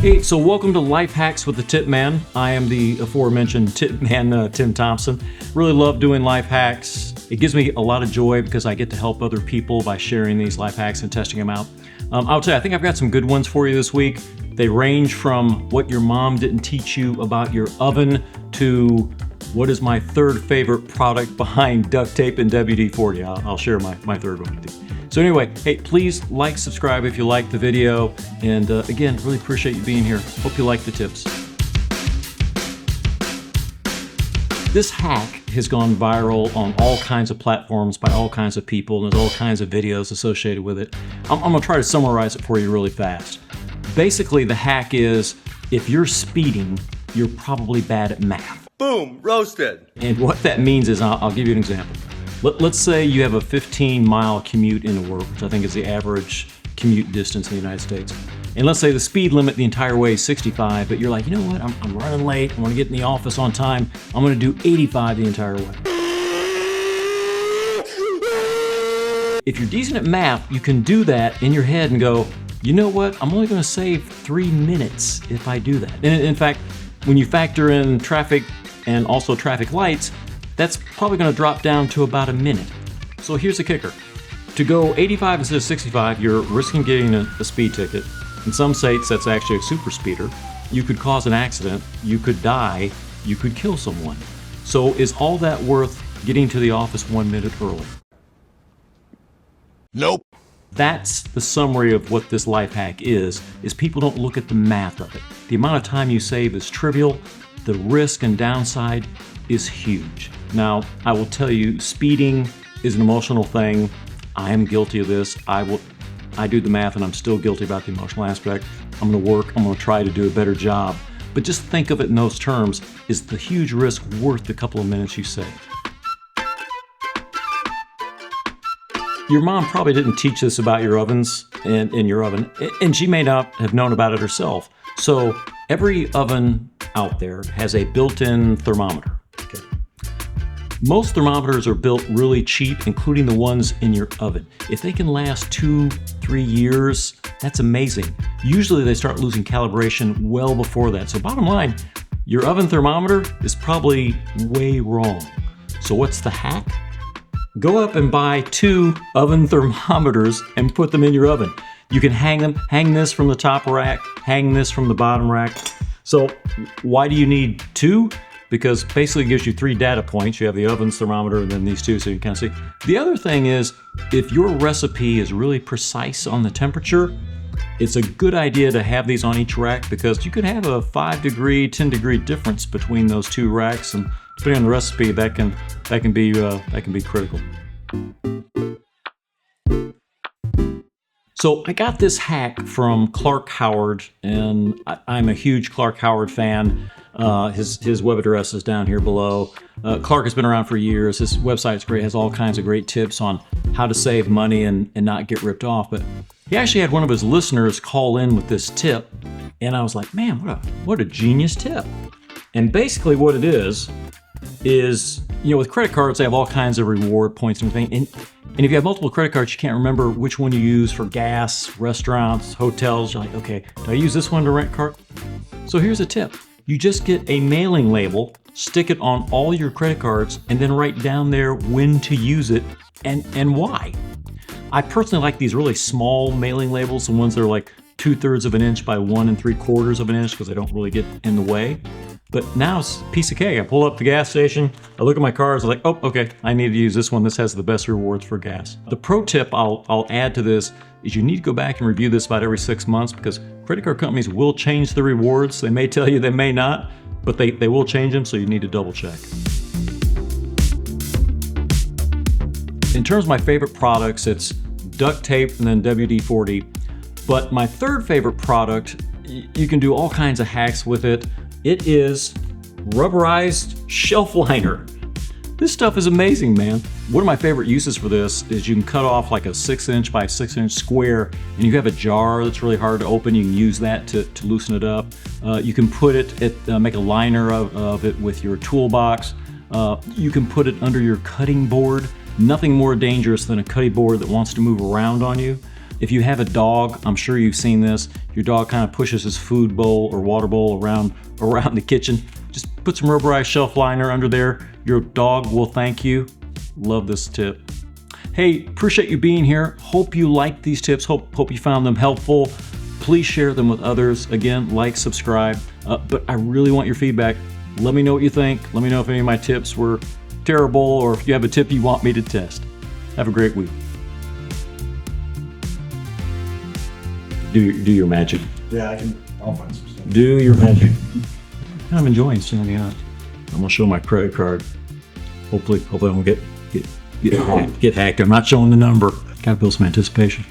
Hey, so welcome to Life Hacks with the Tipman. I am the aforementioned Tipman, Tim Thompson. Really love doing life hacks. It gives me a lot of joy because I get to help other people by sharing these life hacks and testing them out. I'll tell you, I think I've got some good ones for you this week. They range from what your mom didn't teach you about your oven to what is my third favorite product behind duct tape and WD-40. I'll share my third one with you. So anyway, hey, please like, subscribe if you like the video. And again, really appreciate you being here. Hope you like the tips. This hack has gone viral on all kinds of platforms by all kinds of people, and there's all kinds of videos associated with it. I'm gonna try to summarize it for you really fast. Basically, the hack is, if you're speeding, you're probably bad at math. Boom, roasted. And what that means is, I'll give you an example. Let's say you have a 15-mile commute into work, which I think is the average commute distance in the United States. And let's say the speed limit the entire way is 65, but you're like, you know what, I'm running late, I want to get in the office on time, I'm going to do 85 the entire way. If you're decent at math, you can do that in your head and go, you know what, I'm only going to save 3 minutes if I do that. And in fact, when you factor in traffic and also traffic lights, that's probably going to drop down to about a minute. So here's the kicker. To go 85 instead of 65, you're risking getting a speed ticket. In some states, that's actually a super speeder. You could cause an accident, you could die, you could kill someone. So is all that worth getting to the office 1 minute early? Nope. That's the summary of what this life hack is people don't look at the math of it. The amount of time you save is trivial. The risk and downside is huge. Now, I will tell you, speeding is an emotional thing. I am guilty of this. I do the math and I'm still guilty about the emotional aspect. I'm gonna work, I'm gonna try to do a better job. But just think of it in those terms. Is the huge risk worth the couple of minutes you save? Your mom probably didn't teach this about your ovens and in your oven, and she may not have known about it herself. So every oven out there has a built-in thermometer. Okay. Most thermometers are built really cheap, including the ones in your oven. If they can last 2-3 years, that's amazing. Usually they start losing calibration well before that. So bottom line, your oven thermometer is probably way wrong. So what's the hack? Go up and buy 2 oven thermometers and put them in your oven. You can hang this from the top rack, hang this from the bottom rack. So why do you need 2? Because basically it gives you 3 data points. You have the oven's thermometer and then these 2 so you can see. The other thing is, if your recipe is really precise on the temperature, it's a good idea to have these on each rack because you could have a 5-degree, 10-degree difference between those 2 racks, and depending on the recipe, that can be critical. So I got this hack from Clark Howard, and I'm a huge Clark Howard fan. His web address is down here below. Clark has been around for years. His website's great, has all kinds of great tips on how to save money and not get ripped off. But he actually had one of his listeners call in with this tip, and I was like, man, what a genius tip. And basically what it is, you know, with credit cards, they have all kinds of reward points and everything. And if you have multiple credit cards, you can't remember which one you use for gas, restaurants, hotels. You're like, okay, do I use this one to rent car? So here's a tip. You just get a mailing label, stick it on all your credit cards, and then write down there when to use it and why. I personally like these really small mailing labels, the ones that are like 2/3 of an inch by 1 3/4 of an inch, because they don't really get in the way. But now it's a piece of cake. I pull up the gas station, I look at my cards, I'm like, oh, okay, I need to use this one. This has the best rewards for gas. The pro tip I'll add to this is you need to go back and review this about every 6 months, because credit card companies will change the rewards. They may tell you, they may not, but they will change them, so you need to double check. In terms of my favorite products, it's duct tape and then WD-40. But my third favorite product, you can do all kinds of hacks with it. It is rubberized shelf liner. This stuff is amazing, man. One of my favorite uses for this is you can cut off like a 6-inch by 6-inch square, and you have a jar that's really hard to open. You can use that to loosen it up. You can put it, make a liner of it with your toolbox. You can put it under your cutting board. Nothing more dangerous than a cutting board that wants to move around on you. If you have a dog, I'm sure you've seen this. Your dog kind of pushes his food bowl or water bowl around the kitchen. Just put some rubberized shelf liner under there. Your dog will thank you. Love this tip. Hey, appreciate you being here. Hope you liked these tips. Hope you found them helpful. Please share them with others. Again, like, subscribe. But I really want your feedback. Let me know what you think. Let me know if any of my tips were terrible or if you have a tip you want me to test. Have a great week. Do your magic. Yeah, I'll find some stuff. Do your magic. I'm enjoying seeing out. I'm gonna show my credit card. Hopefully I won't get hacked. I'm not showing the number. Gotta build some anticipation.